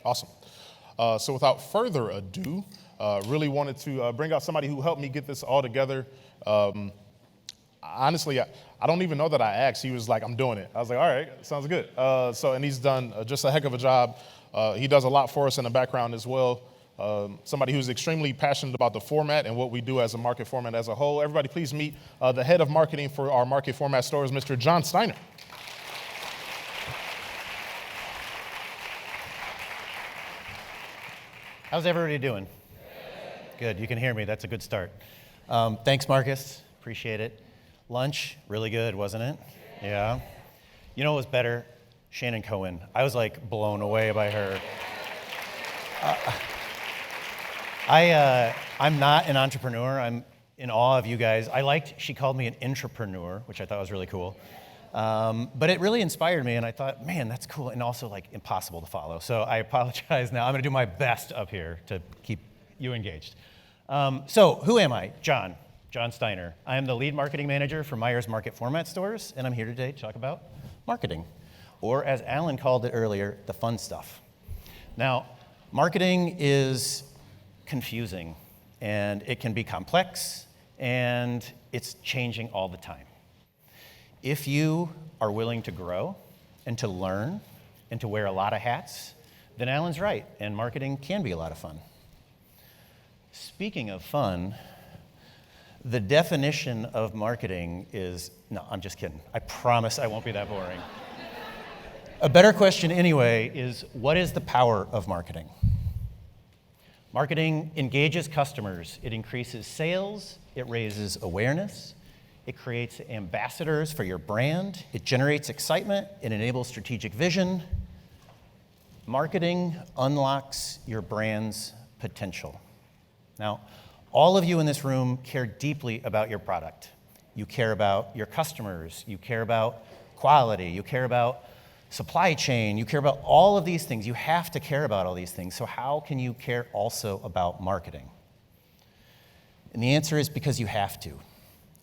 Awesome. So without further ado, really wanted to bring out somebody who helped me get this all together. Honestly, I don't even know that I asked. He was like, I'm doing it. I was like, all right, sounds good. And he's done just a heck of a job. He does a lot for us in the background as well. Somebody who's extremely passionate about the format and what we do as a market format as a whole. Everybody please meet the head of marketing for our market format stores, Mr. John Steiner. How's everybody doing? Good, you can hear me, that's a good start. Thanks, Marcus, appreciate it. Lunch, really good, wasn't it? Yeah. You know what was better? Shannon Cohen. I was like blown away by her. I'm not an entrepreneur, I'm in awe of you guys. She called me an intrapreneur, which I thought was really cool. But it really inspired me, and I thought, man, that's cool, and also like impossible to follow. So I apologize now. I'm gonna do my best up here to keep you engaged. So who am I? John Steiner. I am the lead marketing manager for Meijer's Market Format stores, and I'm here today to talk about marketing, or as Alan called it earlier, the fun stuff. Now, marketing is confusing, and it can be complex, and it's changing all the time. If you are willing to grow and to learn and to wear a lot of hats, then Alan's right, and marketing can be a lot of fun. Speaking of fun, the definition of marketing is, no, I'm just kidding. I promise I won't be that boring. A better question anyway is, what is the power of marketing? Marketing engages customers. It increases sales. It raises awareness. It creates ambassadors for your brand. It generates excitement. It enables strategic vision. Marketing unlocks your brand's potential. Now, all of you in this room care deeply about your product. You care about your customers. You care about quality. You care about supply chain. You care about all of these things. You have to care about all these things. So how can you care also about marketing? And the answer is because you have to.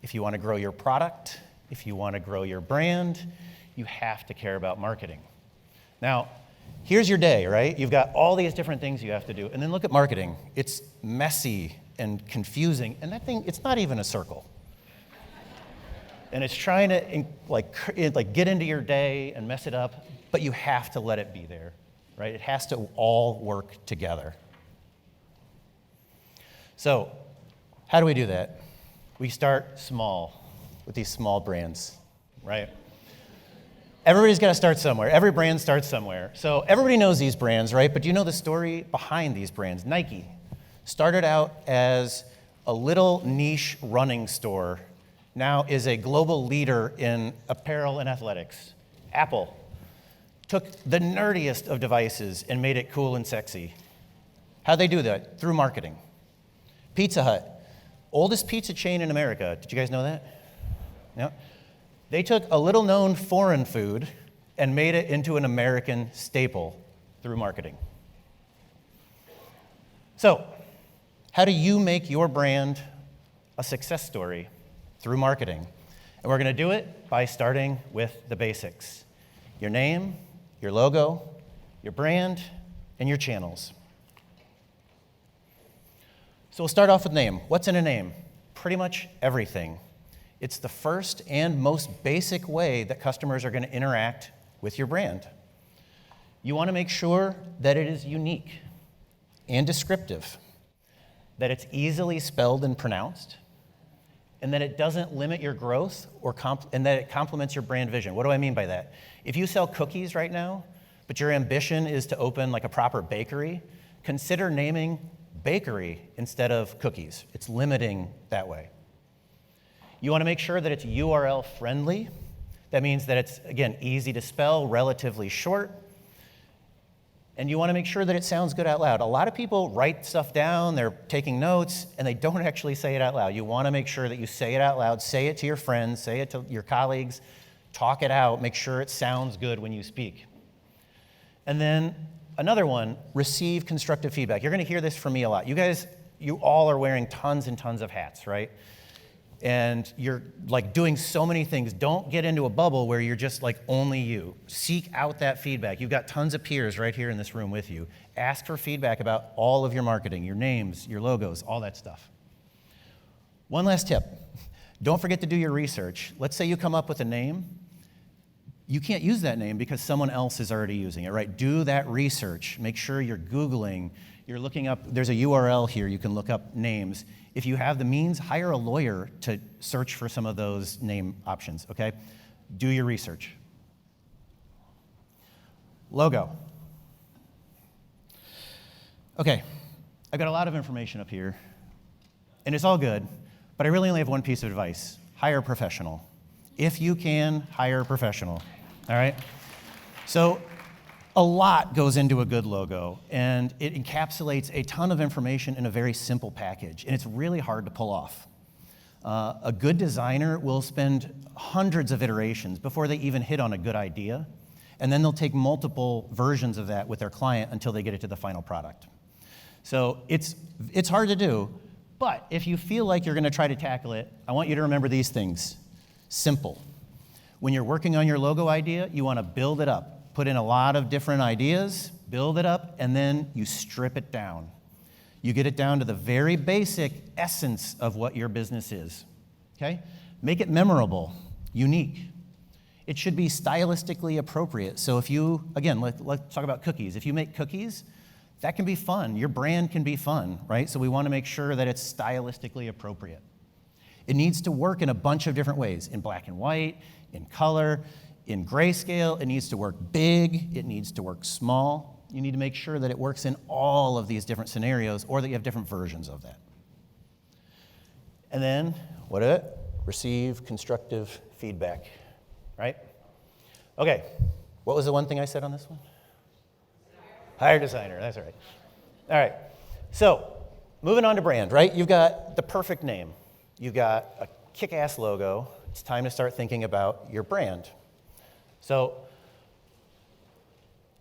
If you want to grow your product, if you want to grow your brand, you have to care about marketing. Now, here's your day, right? You've got all these different things you have to do. And then look at marketing. It's messy and confusing. And that thing, it's not even a circle. And it's trying to get into your day and mess it up, but you have to let it be there, right? It has to all work together. So, how do we do that? We start small with these small brands, right? Everybody's got to start somewhere. Every brand starts somewhere. So everybody knows these brands, right? But do you know the story behind these brands? Nike started out as a little niche running store, now is a global leader in apparel and athletics. Apple took the nerdiest of devices and made it cool and sexy. How'd they do that? Through marketing. Pizza Hut, oldest pizza chain in America. Did you guys know that? Yeah. They took a little-known foreign food and made it into an American staple through marketing. So, how do you make your brand a success story? Through marketing. And we're going to do it by starting with the basics. Your name, your logo, your brand, and your channels. So we'll start off with name. What's in a name? Pretty much everything. It's the first and most basic way that customers are going to interact with your brand. You want to make sure that it is unique and descriptive, that it's easily spelled and pronounced, and that it doesn't limit your growth and that it complements your brand vision. What do I mean by that? If you sell cookies right now, but your ambition is to open like a proper bakery, consider naming bakery instead of cookies. It's limiting that way. You want to make sure that it's URL friendly. That means that it's, again, easy to spell, relatively short. And you want to make sure that it sounds good out loud. A lot of people write stuff down, they're taking notes, and they don't actually say it out loud. You want to make sure that you say it out loud, say it to your friends, say it to your colleagues, talk it out, make sure it sounds good when you speak. And then another one, receive constructive feedback. You're going to hear this from me a lot. You guys, you all are wearing tons and tons of hats, right? and you're like doing so many things. Don't get into a bubble where you're just like only you. Seek out that feedback. You've got tons of peers right here in this room with you. Ask for feedback about all of your marketing, your names, your logos, all that stuff. One last tip. Don't forget to do your research. Let's say you come up with a name. You can't use that name because someone else is already using it, right? Do that research. Make sure you're Googling, you're looking up, there's a URL here, you can look up names. If you have the means, hire a lawyer to search for some of those name options, okay? Do your research. Logo. Okay, I've got a lot of information up here, and it's all good, but I really only have one piece of advice. Hire a professional. If you can, hire a professional, all right? So a lot goes into a good logo, and it encapsulates a ton of information in a very simple package, and it's really hard to pull off. A good designer will spend hundreds of iterations before they even hit on a good idea, and then they'll take multiple versions of that with their client until they get it to the final product. So it's hard to do, but if you feel like you're gonna try to tackle it, I want you to remember these things. Simple. When you're working on your logo idea, you wanna build it up. Put in a lot of different ideas, build it up, and then you strip it down. You get it down to the very basic essence of what your business is, okay? Make it memorable, unique. It should be stylistically appropriate. So if you, again, let's talk about cookies. If you make cookies, that can be fun. Your brand can be fun, right? So we want to make sure that it's stylistically appropriate. It needs to work in a bunch of different ways, in black and white, in color, in grayscale. It needs to work big. It needs to work small. You need to make sure that it works in all of these different scenarios or that you have different versions of that. And then, what is it? Receive constructive feedback, right? Okay, what was the one thing I said on this one? Hire designer, that's right. All right, so moving on to brand, right? You've got the perfect name. You've got a kick-ass logo. It's time to start thinking about your brand. So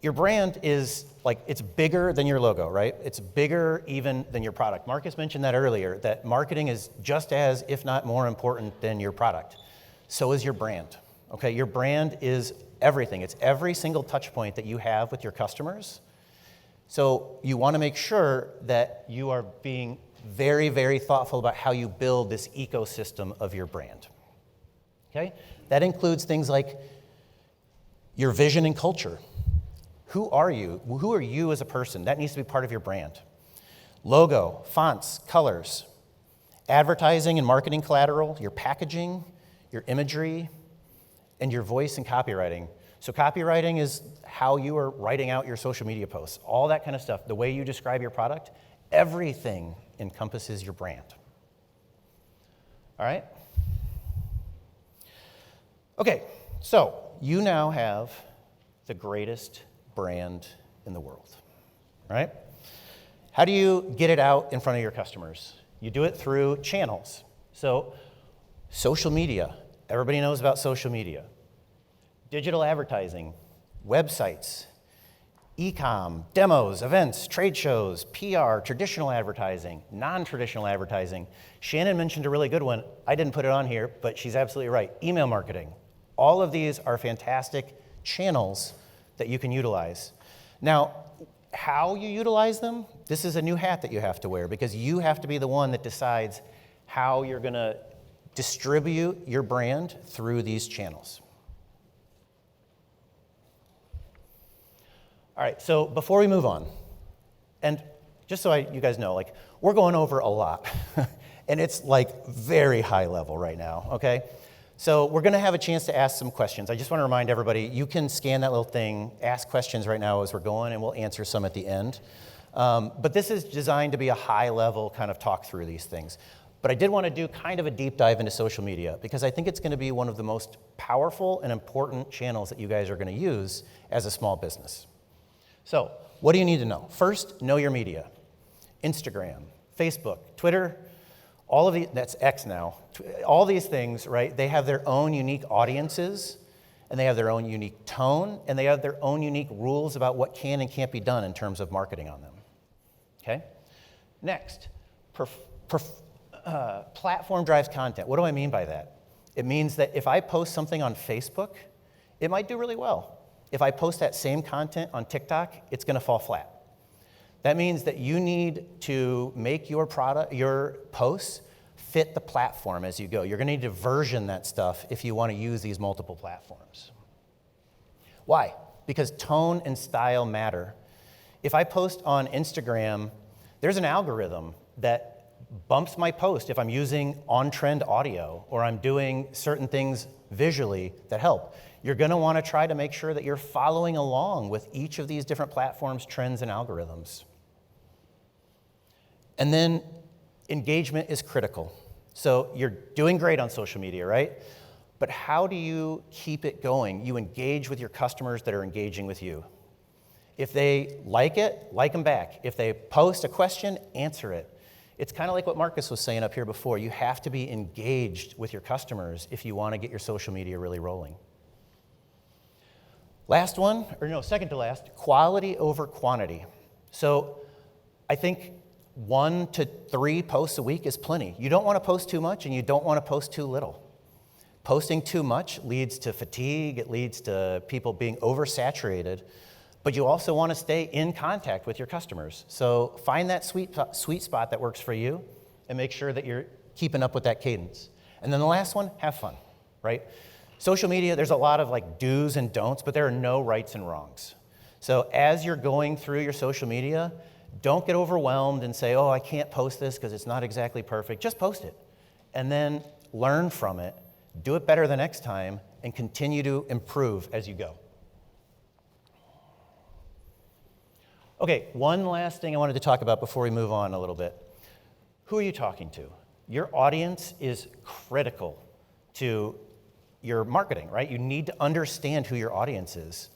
your brand is like, it's bigger than your logo, right? It's bigger even than your product. Marcus mentioned that earlier, that marketing is just as, if not more important than your product. So is your brand, okay? Your brand is everything. It's every single touch point that you have with your customers. So you want to make sure that you are being very, very thoughtful about how you build this ecosystem of your brand, okay? That includes things like your vision and culture. Who are you? Who are you as a person? That needs to be part of your brand. Logo, fonts, colors, advertising and marketing collateral, your packaging, your imagery, and your voice and copywriting. So copywriting is how you are writing out your social media posts, all that kind of stuff, the way you describe your product, everything encompasses your brand. All right? Okay, so you now have the greatest brand in the world, right? How do you get it out in front of your customers? You do it through channels. So social media, everybody knows about social media. Digital advertising, websites, e-com, demos, events, trade shows, PR, traditional advertising, non-traditional advertising. Shannon mentioned a really good one. I didn't put it on here, but she's absolutely right. Email marketing. All of these are fantastic channels that you can utilize. Now, how you utilize them, this is a new hat that you have to wear because you have to be the one that decides how you're gonna distribute your brand through these channels. All right, so before we move on, and just so you guys know, like, we're going over a lot, and it's like very high level right now, okay? So we're gonna have a chance to ask some questions. I just wanna remind everybody, you can scan that little thing, ask questions right now as we're going, and we'll answer some at the end. But this is designed to be a high level kind of talk through these things. But I did wanna do kind of a deep dive into social media because I think it's gonna be one of the most powerful and important channels that you guys are gonna use as a small business. So, what do you need to know? First, know your media. Instagram, Facebook, Twitter, all of these, that's X now, all these things, right? They have their own unique audiences, and they have their own unique tone, and they have their own unique rules about what can and can't be done in terms of marketing on them, okay? Next, Platform drives content. What do I mean by that? It means that if I post something on Facebook, it might do really well. If I post that same content on TikTok, it's going to fall flat. That means that you need to make your posts fit the platform as you go. You're going to need to version that stuff if you want to use these multiple platforms. Why? Because tone and style matter. If I post on Instagram, there's an algorithm that bumps my post if I'm using on-trend audio or I'm doing certain things visually that help. You're going to want to try to make sure that you're following along with each of these different platforms, trends, and algorithms. And then engagement is critical. So you're doing great on social media, right? But how do you keep it going? You engage with your customers that are engaging with you. If they like it, like them back. If they post a question, answer it. It's kind of like what Marcus was saying up here before. You have to be engaged with your customers if you want to get your social media really rolling. Last one, or no, second to last, quality over quantity. So I think 1 to 3 posts a week is plenty. You don't want to post too much and you don't want to post too little. Posting too much leads to fatigue, it leads to people being oversaturated, but you also want to stay in contact with your customers. So find that sweet spot that works for you and make sure that you're keeping up with that cadence. And then the last one, have fun, right? Social media, there's a lot of like do's and don'ts, but there are no rights and wrongs. So as you're going through your social media, don't get overwhelmed and say, oh, I can't post this because it's not exactly perfect. Just post it. And then learn from it, do it better the next time, and continue to improve as you go. Okay, one last thing I wanted to talk about before we move on a little bit. Who are you talking to? Your audience is critical to your marketing, right? You need to understand who your audience is.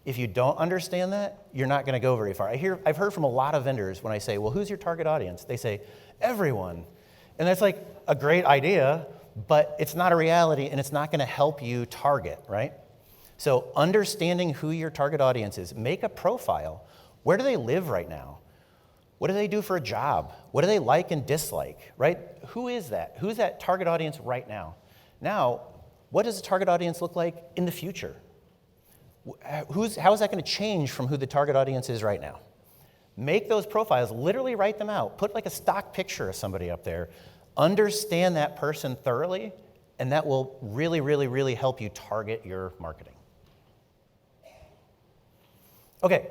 If you don't understand that, you're not going to go very far. I've heard from a lot of vendors when I say, well, who's your target audience? They say, everyone. And that's like a great idea, but it's not a reality and it's not going to help you target, right? So understanding who your target audience is, make a profile. Where do they live right now? What do they do for a job? What do they like and dislike, right? Who is that? Who's that target audience right now? Now, what does the target audience look like in the future? How is that going to change from who the target audience is right now? Make those profiles, literally write them out. Put like a stock picture of somebody up there. Understand that person thoroughly, and that will really, really, really help you target your marketing. Okay,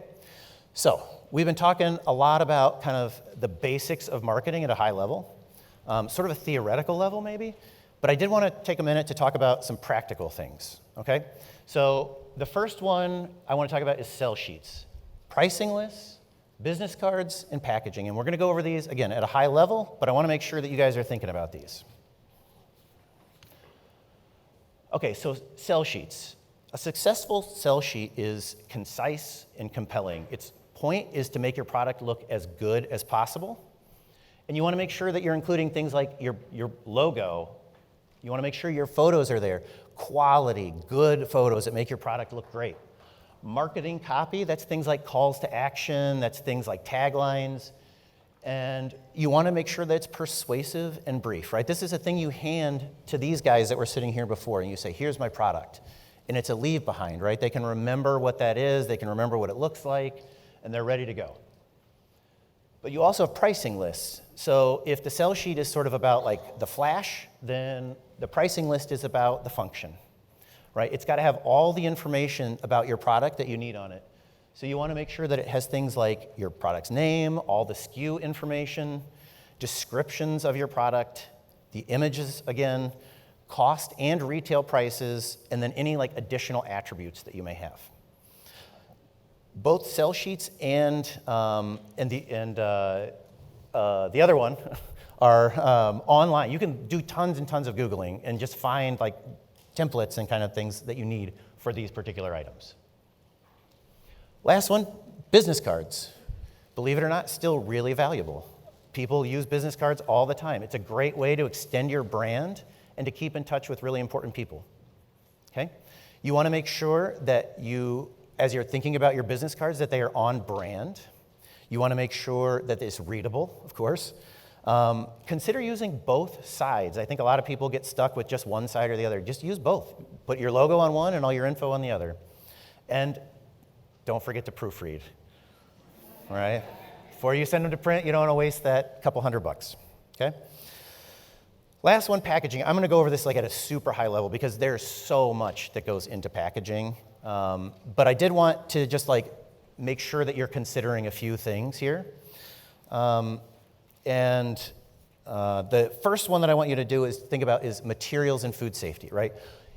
so we've been talking a lot about kind of the basics of marketing at a high level, sort of a theoretical level maybe, but I did want to take a minute to talk about some practical things, okay? So the first one I want to talk about is sell sheets, pricing lists, business cards, and packaging. And we're going to go over these, again, at a high level, but I want to make sure that you guys are thinking about these. Okay, so sell sheets. A successful sell sheet is concise and compelling. Its point is to make your product look as good as possible. And you want to make sure that you're including things like your logo. You want to make sure your photos are there. Quality, good photos that make your product look great. Marketing copy, that's things like calls to action, that's things like taglines. And you want to make sure that it's persuasive and brief, right? This is a thing you hand to these guys that were sitting here before, and you say, here's my product. And it's a leave behind, right? They can remember what that is, they can remember what it looks like, and they're ready to go. But you also have pricing lists. So if the sell sheet is sort of about like the flash, then the pricing list is about the function, right? It's got to have all the information about your product that you need on it. So you want to make sure that it has things like your product's name, all the SKU information, descriptions of your product, the images, again, cost and retail prices, and then any like additional attributes that you may have. Both sell sheets and the other one are online. You can do tons and tons of Googling and just find like templates and kind of things that you need for these particular items. Last one, business cards. Believe it or not, still really valuable. People use business cards all the time. It's a great way to extend your brand and to keep in touch with really important people. Okay? You want to make sure that as you're thinking about your business cards, that they are on brand. You want to make sure that it's readable, of course. Consider using both sides. I think a lot of people get stuck with just one side or the other. Just use both. Put your logo on one and all your info on the other. And don't forget to proofread, all right? Before you send them to print, you don't want to waste that couple $100, okay? Last one, packaging. I'm going to go over this like at a super high level because there's so much that goes into packaging. But I did want to just like make sure that you're considering a few things here. The first one that I want you to do is think about is materials and food safety, right?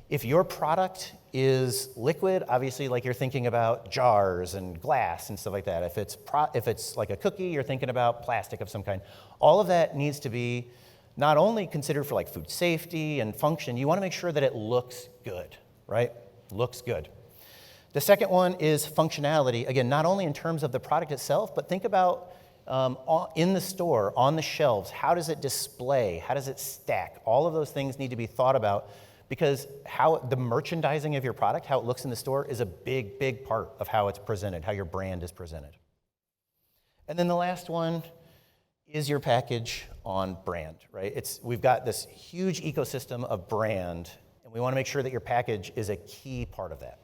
If your product is liquid, obviously like you're thinking about jars and glass and stuff like that. If it's like a cookie, you're thinking about plastic of some kind. All of that needs to be not only considered for like food safety and function, you want to make sure that it looks good, right? Looks good. The second one is functionality. Again, not only in terms of the product itself, but think about in the store, on the shelves, how does it display? How does it stack? All of those things need to be thought about because how the merchandising of your product, how it looks in the store, is a big, big part of how it's presented, how your brand is presented. And then the last one is your package on brand, right? We've got this huge ecosystem of brand, and we want to make sure that your package is a key part of that.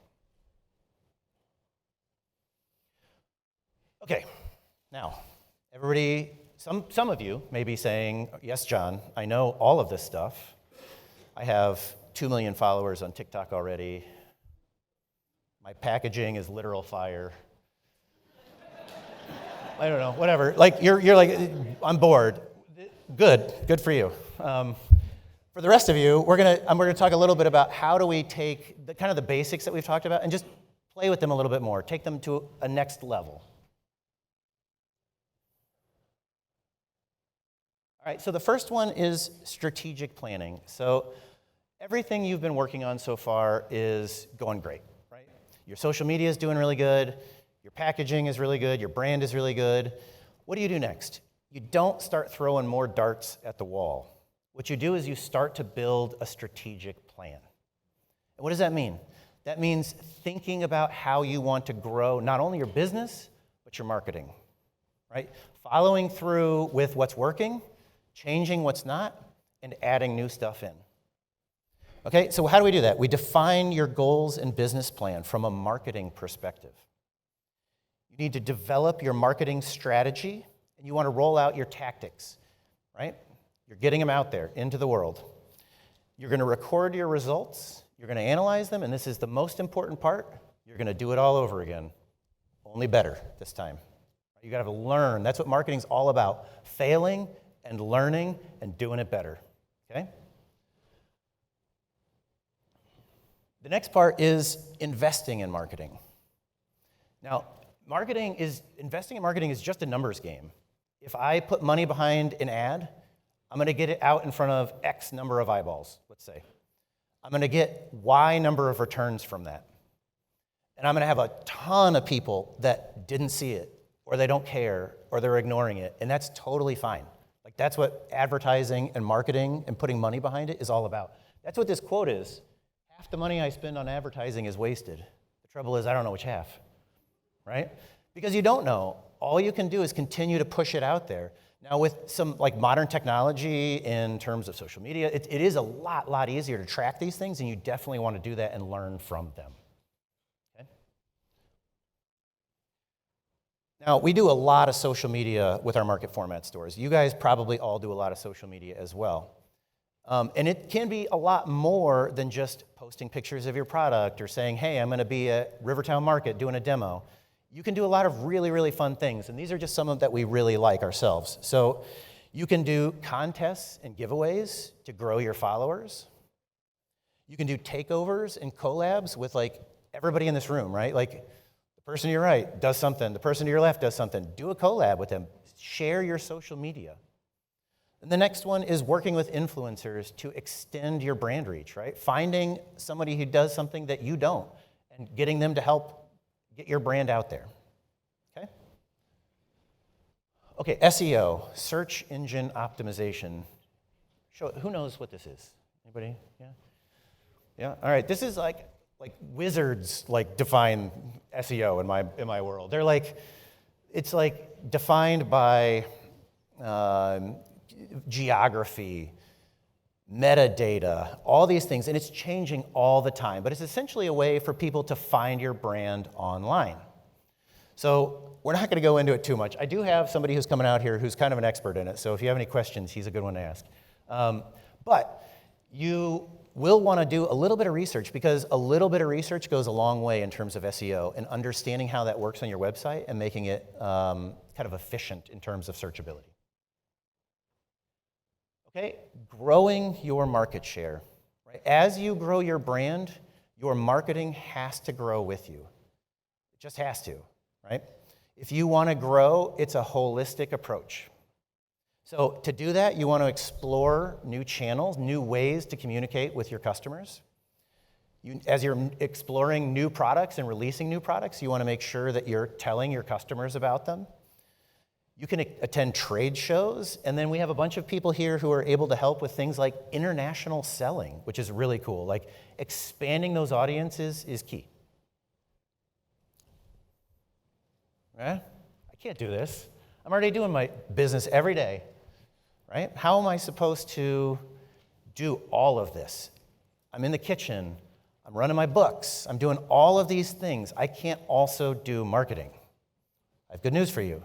Okay, now, everybody, some of you may be saying, yes, John, I know all of this stuff. I have 2 million followers on TikTok already. My packaging is literal fire. I don't know, whatever. Like you're like, I'm bored. Good for you. For the rest of you, we're gonna talk a little bit about how do we take the kind of the basics that we've talked about and just play with them a little bit more, take them to a next level. All right, so the first one is strategic planning. So everything you've been working on so far is going great, right? Your social media is doing really good. Your packaging is really good. Your brand is really good. What do you do next? You don't start throwing more darts at the wall. What you do is you start to build a strategic plan. And what does that mean? That means thinking about how you want to grow not only your business, but your marketing, right? Following through with what's working, changing what's not, and adding new stuff in. Okay, so how do we do that? We define your goals and business plan from a marketing perspective. You need to develop your marketing strategy, and you want to roll out your tactics, right? You're getting them out there into the world. You're going to record your results, you're going to analyze them, and this is the most important part, you're going to do it all over again, only better this time. You got to learn. That's what marketing's all about, failing and learning and doing it better, okay? The next part is investing in marketing. Now, investing in marketing is just a numbers game. If I put money behind an ad, I'm going to get it out in front of X number of eyeballs, let's say. I'm going to get Y number of returns from that. And I'm going to have a ton of people that didn't see it, or they don't care, or they're ignoring it, and that's totally fine. Like that's what advertising and marketing and putting money behind it is all about. That's what this quote is. Half the money I spend on advertising is wasted. The trouble is I don't know which half, right? Because you don't know. All you can do is continue to push it out there. Now with some like modern technology in terms of social media, it is a lot easier to track these things, and you definitely want to do that and learn from them. Okay? Now, we do a lot of social media with our market format stores. You guys probably all do a lot of social media as well. And it can be a lot more than just posting pictures of your product or saying, hey, I'm going to be at Rivertown Market doing a demo. You can do a lot of really fun things, and these are just some of that we really like ourselves. So you can do contests and giveaways to grow your followers. You can do takeovers and collabs with like everybody in this room, right? Like the person to your right does something, the person to your left does something. Do a collab with them. Share your social media. And the next one is working with influencers to extend your brand reach, right? Finding somebody who does something that you don't and getting them to help get your brand out there, okay? Okay, SEO, search engine optimization. Who knows what this is? Anybody? Yeah? Yeah, all right, this is like wizards like define SEO in my world. They're like, it's like defined by geography, metadata, all these things, and it's changing all the time. But it's essentially a way for people to find your brand online. So we're not going to go into it too much. I do have somebody who's coming out here who's kind of an expert in it, so if you have any questions, he's a good one to ask. But you will want to do a little bit of research, because a little bit of research goes a long way in terms of SEO and understanding how that works on your website and making it kind of efficient in terms of searchability. Okay, growing your market share. Right? As you grow your brand, your marketing has to grow with you. It just has to, right? If you want to grow, it's a holistic approach. So to do that, you want to explore new channels, new ways to communicate with your customers. As you're exploring new products and releasing new products, you want to make sure that you're telling your customers about them. You can attend trade shows, and then we have a bunch of people here who are able to help with things like international selling, which is really cool. Like, expanding those audiences is key. I can't do this. I'm already doing my business every day, right? How am I supposed to do all of this? I'm in the kitchen, I'm running my books, I'm doing all of these things. I can't also do marketing. I have good news for you.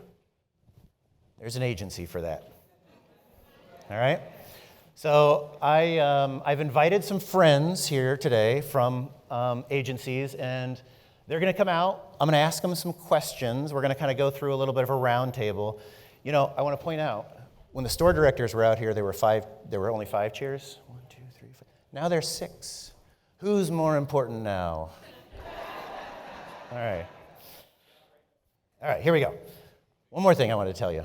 There's an agency for that. All right? So I've invited some friends here today from agencies, and they're going to come out. I'm going to ask them some questions. We're going to kind of go through a little bit of a round table. You know, I want to point out, when the store directors were out here, there were only 5 chairs. 1, 2, 3, 4. Now there's 6. Who's more important now? All right. All right, here we go. One more thing I want to tell you.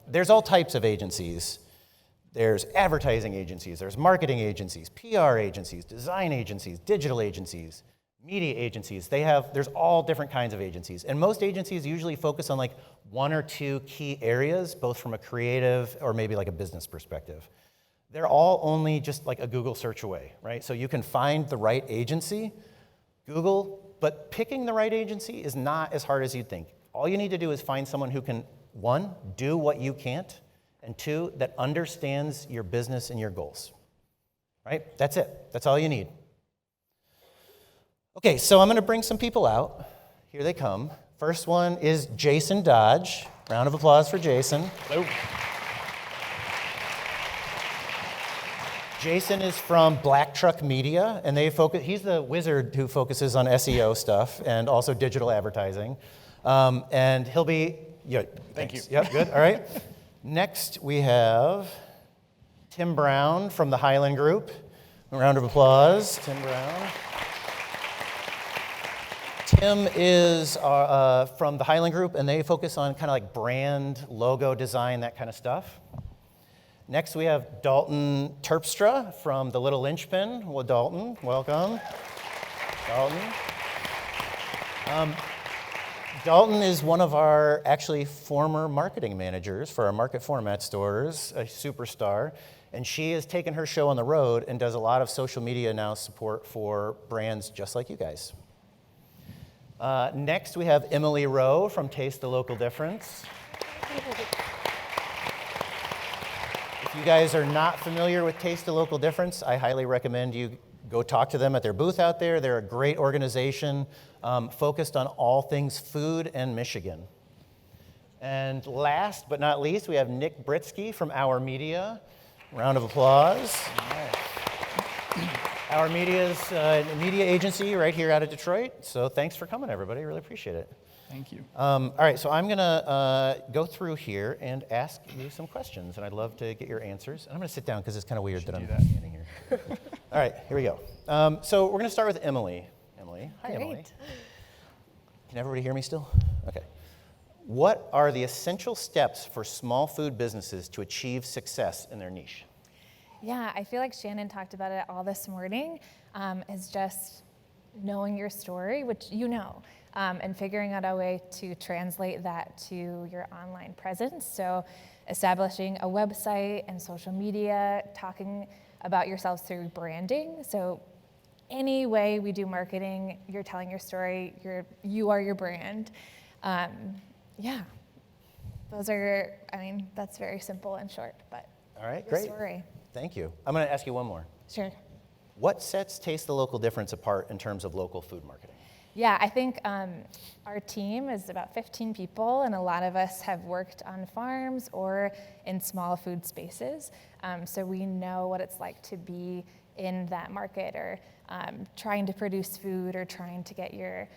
There's all types of agencies. There's advertising agencies, there's marketing agencies, PR agencies, design agencies, digital agencies, media agencies. There's all different kinds of agencies. And most agencies usually focus on like 1 or 2 key areas, both from a creative or maybe like a business perspective. They're all only just like a Google search away, right? So you can find the right agency, Google, but picking the right agency is not as hard as you'd think. All you need to do is find someone who can, 1, do what you can't, and 2, that understands your business and your goals, right? That's it. That's all you need. Okay, so I'm going to bring some people out. Here they come. First one is Jason Dodge. Round of applause for Jason. Hello. Jason is from Black Truck Media, and he's the wizard who focuses on SEO stuff and also digital advertising. And he'll be, yeah, Thank you. Yep, good, all right. Next, we have Tim Brown from the Highland Group. A round of applause, Tim Brown. Tim is from the Highland Group, and they focus on kind of like brand, logo design, that kind of stuff. Next, we have Daltyn Terpstra from the Little Linchpin. Well, Daltyn, welcome. Daltyn. Daltyn is one of our actually former marketing managers for our Market Format stores, a superstar, and she has taken her show on the road and does a lot of social media now support for brands just like you guys. Next, we have Emily Rowe from Taste the Local Difference. If you guys are not familiar with Taste the Local Difference, I highly recommend you go talk to them at their booth out there. They're a great organization focused on all things food and Michigan. And last but not least, we have Nick Britsky from Our Media. Round of applause. Our Media's a media agency right here out of Detroit. So thanks for coming, everybody. Really appreciate it. Thank you. All right, so I'm going to go through here and ask you some questions, and I'd love to get your answers. And I'm going to sit down because it's kind of weird that I'm standing here. All right, here we go. So we're going to start with Emily. Emily. Hi, Great. Emily. Can everybody hear me still? Okay. What are the essential steps for small food businesses to achieve success in their niche? Yeah, I feel like Shannon talked about it all this morning, is just knowing your story, which you know, and figuring out a way to translate that to your online presence. So establishing a website and social media, talking about yourselves through branding. So any way we do marketing, you're telling your story, you are your brand. Yeah. those are, I mean, that's very simple and short, but All right, the great. story. Thank you. I'm going to ask you one more. Sure. What sets Taste the Local difference apart in terms of local food marketing? Yeah, I think our team is about 15 people, and a lot of us have worked on farms or in small food spaces. So we know what it's like to be in that market or trying to produce food or trying to get your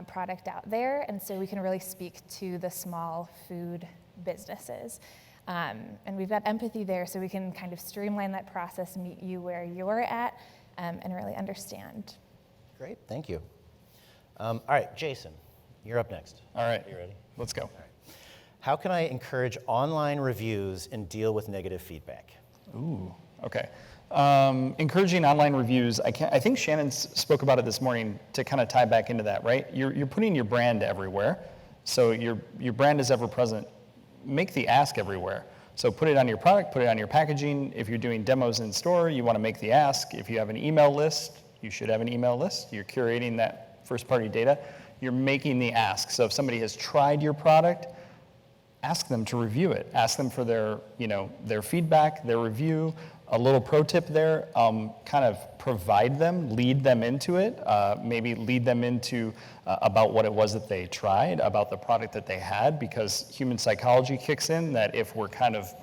product out there. And so we can really speak to the small food businesses. And we've got empathy there, so we can kind of streamline that process, meet you where you're at, and really understand. Great, thank you. All right, Jason, you're up next. All right. Are you ready? Let's go. All right. How can I encourage online reviews and deal with negative feedback? Ooh, okay. Encouraging online reviews, I think Shannon spoke about it this morning to kind of tie back into that, right? You're putting your brand everywhere, so your brand is ever present. Make the ask everywhere. So put it on your product, put it on your packaging. If you're doing demos in store, you want to make the ask. If you have an email list, you should have an email list. You're curating that first-party data. You're making the ask. So if somebody has tried your product, ask them to review it. Ask them for their feedback, their review. A little pro tip there, kind of provide them, lead them into it, maybe lead them into about what it was that they tried, about the product that they had, because human psychology kicks in that if we're kind of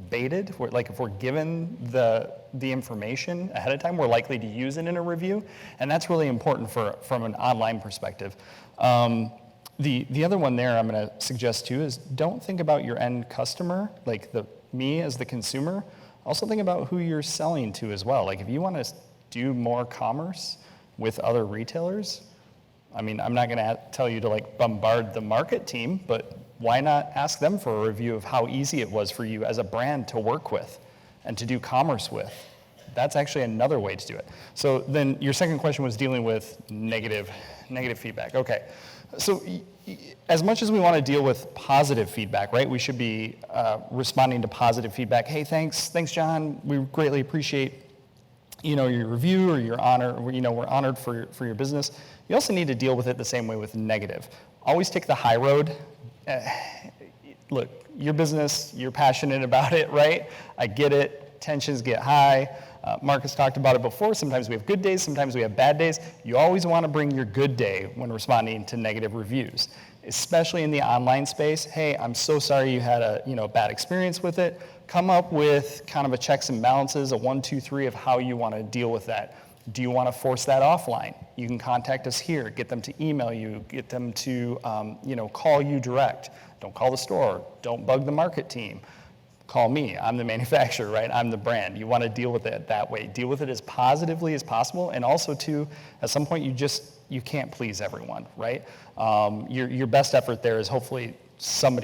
baited, if we're given the information ahead of time, we're likely to use it in a review, and that's really important from an online perspective. The other one there I'm going to suggest too is don't think about your end customer, like me as the consumer. Also think about who you're selling to as well. Like if you want to do more commerce with other retailers, I mean, I'm not going to tell you to bombard the market team, but why not ask them for a review of how easy it was for you as a brand to work with and to do commerce with? That's actually another way to do it. So then your second question was dealing with negative feedback. Okay, so as much as we want to deal with positive feedback, right? We should be responding to positive feedback. Hey, thanks, John. We greatly appreciate, your review or your honor. We're honored for your business. You also need to deal with it the same way with negative. Always take the high road. Look, your business, you're passionate about it, right? I get it. Tensions get high. Marcus talked about it before. Sometimes we have good days, sometimes we have bad days. You always want to bring your good day when responding to negative reviews, especially in the online space. Hey, I'm so sorry you had a bad experience with it. Come up with kind of a checks and balances, a 1, 2, 3 of how you want to deal with that. Do you want to force that offline? You can contact us here, get them to email you, get them to call you direct. Don't call the store. Don't bug the market team. Call me. I'm the manufacturer, right? I'm the brand. You want to deal with it that way. Deal with it as positively as possible. And also, too, at some point, you can't please everyone, right? Your best effort there is hopefully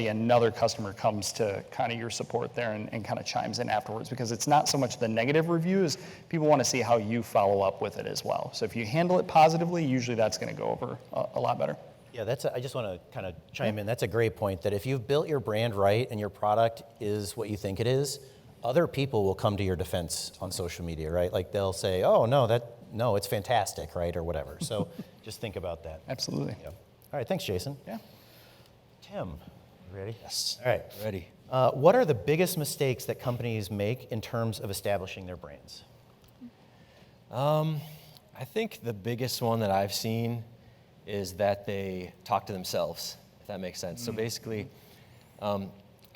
another customer comes to kind of your support there and kind of chimes in afterwards, because it's not so much the negative reviews. People want to see how you follow up with it as well. So if you handle it positively, usually that's going to go over a lot better. Yeah, I just want to kind of chime in. That's a great point, that if you've built your brand right and your product is what you think it is, other people will come to your defense on social media, right? Like they'll say, oh, no, it's fantastic, right? Or whatever. So just think about that. Absolutely. Yeah. All right, thanks, Jason. Yeah. Tim, you ready? Yes. All right. Ready. What are the biggest mistakes that companies make in terms of establishing their brands? I think the biggest one that I've seen is that they talk to themselves, if that makes sense. So basically, I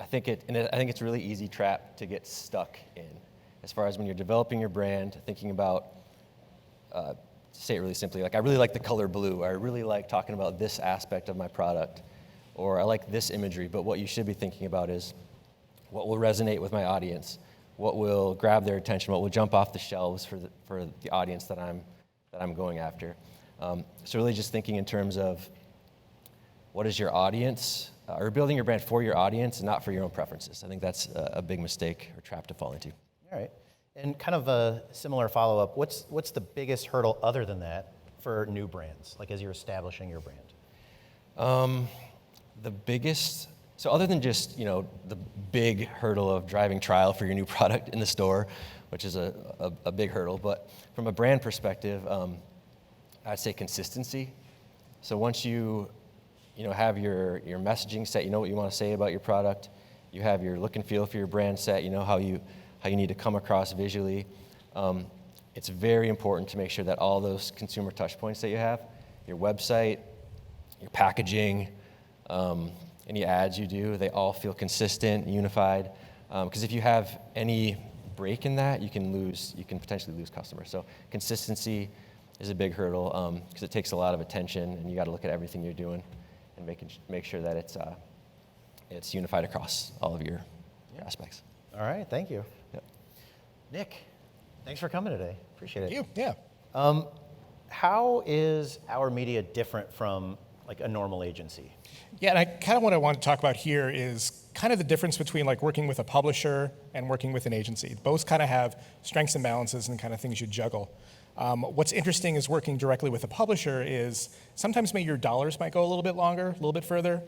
think it's a really easy trap to get stuck in, as far as when you're developing your brand, thinking about, to say it really simply, like I really like the color blue, or I really like talking about this aspect of my product, or I like this imagery. But what you should be thinking about is what will resonate with my audience, what will grab their attention, what will jump off the shelves for the audience that I'm going after. So really just thinking in terms of what is your audience, or building your brand for your audience and not for your own preferences. I think that's a big mistake or trap to fall into. All right. And kind of a similar follow-up, what's the biggest hurdle other than that for new brands, like as you're establishing your brand? The biggest, so other than just, the big hurdle of driving trial for your new product in the store, which is a big hurdle, but from a brand perspective, I'd say consistency. So once you have your messaging set, you know what you want to say about your product, you have your look and feel for your brand set, you know how you need to come across visually. It's very important to make sure that all those consumer touch points that you have, your website, your packaging, any ads you do, they all feel consistent, unified. Because if you have any break in that, you can potentially lose customers. So consistency is a big hurdle because it takes a lot of attention, and you got to look at everything you're doing and make sure that it's unified across all of your aspects. All right, thank you. Yep. Nick, thanks for coming today. Appreciate it. You, yeah. How is our media different from like a normal agency? Yeah, and I kind of what I want to talk about here is kind of the difference between like working with a publisher and working with an agency. Both kind of have strengths and balances and kind of things you juggle. What's interesting is working directly with a publisher is sometimes maybe your dollars might go a little bit longer, a little bit further.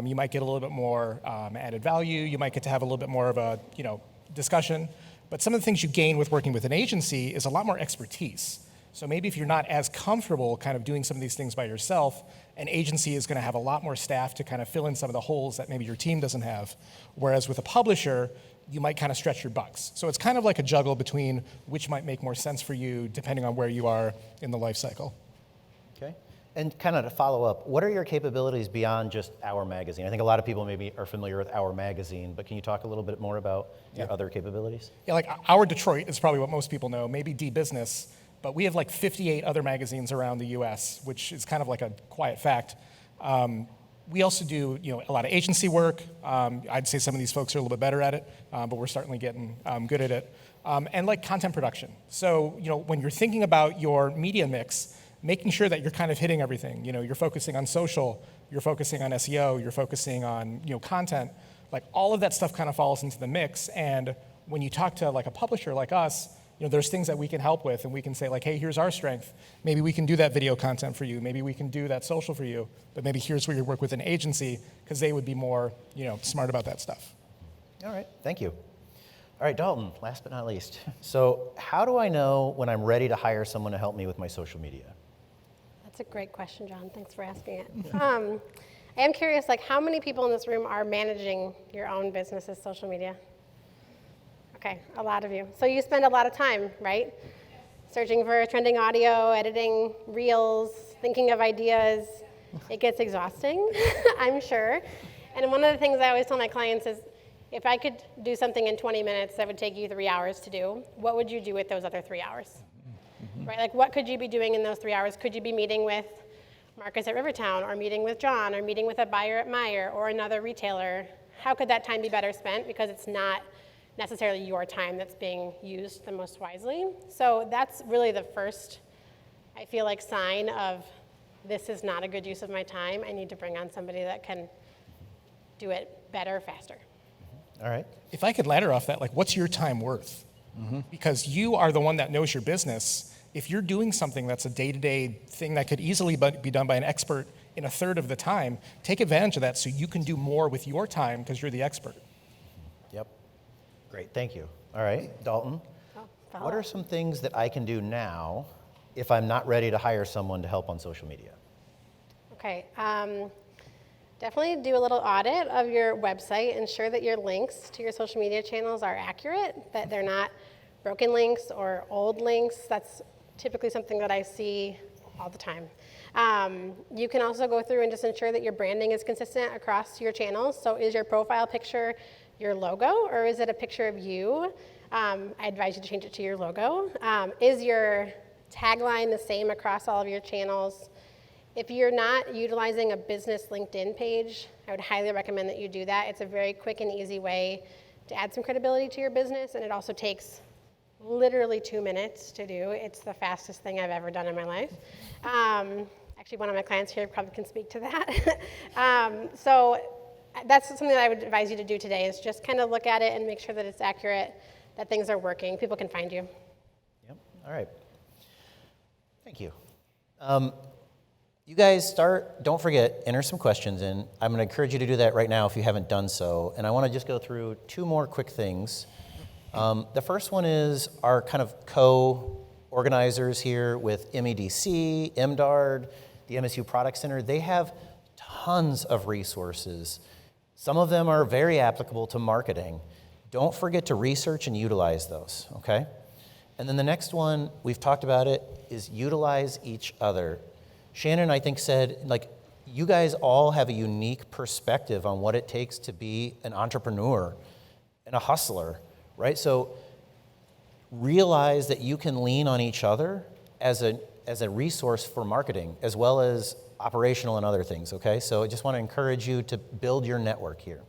You might get a little bit more added value. You might get to have a little bit more of a discussion. But some of the things you gain with working with an agency is a lot more expertise. So maybe if you're not as comfortable kind of doing some of these things by yourself, an agency is going to have a lot more staff to kind of fill in some of the holes that maybe your team doesn't have. Whereas with a publisher, you might kind of stretch your bucks. So it's kind of like a juggle between which might make more sense for you depending on where you are in the life cycle. Okay. And kind of to follow up, what are your capabilities beyond just Our Magazine? I think a lot of people maybe are familiar with Our Magazine, but can you talk a little bit more about your other capabilities? Yeah, like Our Detroit is probably what most people know, maybe D-Business, but we have like 58 other magazines around the US, which is kind of like a quiet fact. We also do a lot of agency work. I'd say some of these folks are a little bit better at it, but we're certainly getting good at it. And like content production. So when you're thinking about your media mix, making sure that you're kind of hitting everything. You're focusing on social, you're focusing on SEO, you're focusing on content. Like all of that stuff kind of falls into the mix. And when you talk to like a publisher like us, there's things that we can help with, and we can say like, hey, here's our strength. Maybe we can do that video content for you. Maybe we can do that social for you. But maybe here's where you work with an agency because they would be more smart about that stuff. All right, thank you. All right, Dalton, last but not least. So how do I know when I'm ready to hire someone to help me with my social media? That's a great question, John. Thanks for asking it. I am curious, like how many people in this room are managing your own business's social media? Okay, a lot of you. So you spend a lot of time, right? Searching for trending audio, editing reels, thinking of ideas. It gets exhausting, I'm sure. And one of the things I always tell my clients is, if I could do something in 20 minutes that would take you 3 hours to do, what would you do with those other 3 hours? Right? Like what could you be doing in those 3 hours? Could you be meeting with Marcus at Rivertown, or meeting with John, or meeting with a buyer at Meijer, or another retailer? How could that time be better spent? Because it's not necessarily your time that's being used the most wisely. So that's really the first, I feel like, sign of this is not a good use of my time. I need to bring on somebody that can do it better, faster. All right. If I could ladder off that, like what's your time worth? Because you are the one that knows your business. If you're doing something that's a day-to-day thing that could easily be done by an expert in a third of the time, take advantage of that so you can do more with your time because you're the expert. Yep. Great, thank you. All right, Dalton, what are some things that I can do now if I'm not ready to hire someone to help on social media? Okay, definitely do a little audit of your website. Ensure that your links to your social media channels are accurate, that they're not broken links or old links. That's typically something that I see all the time. You can also go through and just ensure that your branding is consistent across your channels. So is your profile picture your logo, or is it a picture of you? I advise you to change it to your logo. Is your tagline the same across all of your channels? If you're not utilizing a business LinkedIn page, I would highly recommend that you do that. It's a very quick and easy way to add some credibility to your business, and it also takes literally 2 minutes to do. It's the fastest thing I've ever done in my life. Actually, one of my clients here probably can speak to that. So that's something that I would advise you to do today, is just kind of look at it and make sure that it's accurate, that things are working. People can find you. Yep, all right. Thank you. You guys don't forget, enter some questions in. I'm gonna encourage you to do that right now if you haven't done so. And I wanna just go through 2 more quick things. The first one is our kind of co-organizers here with MEDC, MDARD, the MSU Product Center. They have tons of resources. Some of them are very applicable to marketing. Don't forget to research and utilize those, okay? And then the next one, we've talked about it, is utilize each other. Shannon, I think, said, like, you guys all have a unique perspective on what it takes to be an entrepreneur and a hustler, right? So realize that you can lean on each other as a resource for marketing, as well as operational and other things, okay? So I just want to encourage you to build your network here.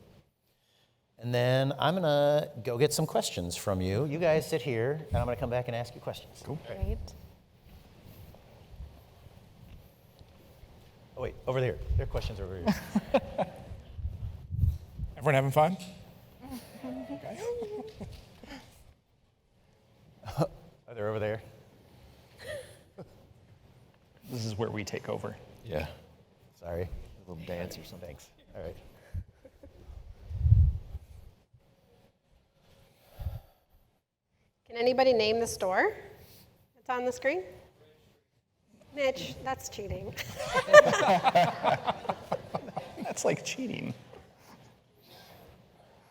And then I'm going to go get some questions from you. You guys sit here, and I'm going to come back and ask you questions. Cool. Great. Oh, wait, over there. There are questions over here. Everyone having fun? Are they over there? This is where we take over. Yeah. Sorry. A little dance or something. Thanks. All right. Can anybody name the store that's on the screen? Mitch, that's cheating. That's like cheating.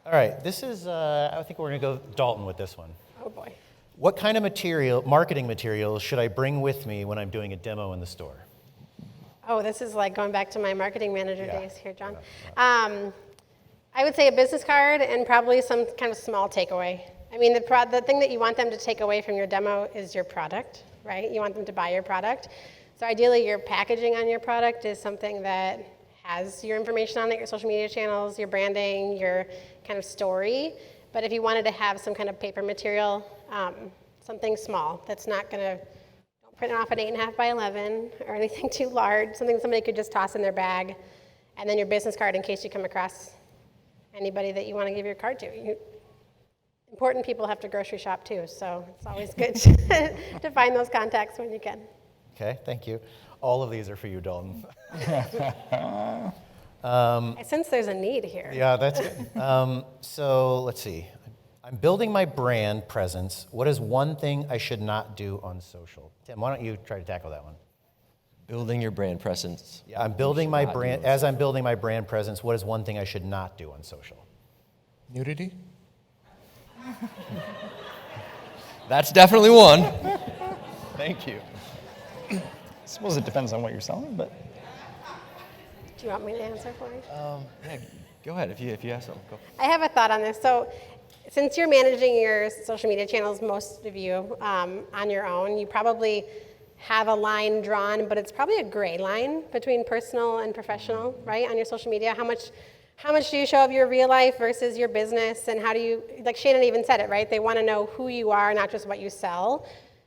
All right, this is, I think we're going to go Dalton with this one. Oh boy. What kind of marketing materials should I bring with me when I'm doing a demo in the store? Oh, this is like going back to my marketing manager Yeah. days here, John. I would say a business card and probably some kind of small takeaway. I mean, the thing that you want them to take away from your demo is your product, right? You want them to buy your product. So ideally, your packaging on your product is something that has your information on it, your social media channels, your branding, your kind of story. But if you wanted to have some kind of paper material, something small that's not going to, don't print it off an 8.5 by 11 or anything too large, something somebody could just toss in their bag, and then your business card in case you come across anybody that you want to give your card to. Important people have to grocery shop too, so it's always good to find those contacts when you can. Okay, thank you. All of these are for you, Dalton. I sense there's a need here. Yeah, that's good. So let's see. I'm building my brand presence. What is one thing I should not do on social? Tim, why don't you try to tackle that one? Building your brand presence. Yeah, I'm building my brand. As I'm building my brand presence, what is one thing I should not do on social? Nudity? That's definitely one. Thank you. I suppose it depends on what you're selling, but Do you want me to answer for you? Yeah, go ahead if you have something. Go. I have a thought on this. So since you're managing your social media channels, most of you, on your own, you probably have a line drawn, but it's probably a gray line between personal and professional, right, on your social media. How much do you show of your real life versus your business, and how do you, like Shannon even said it, right? They want to know who you are, not just what you sell.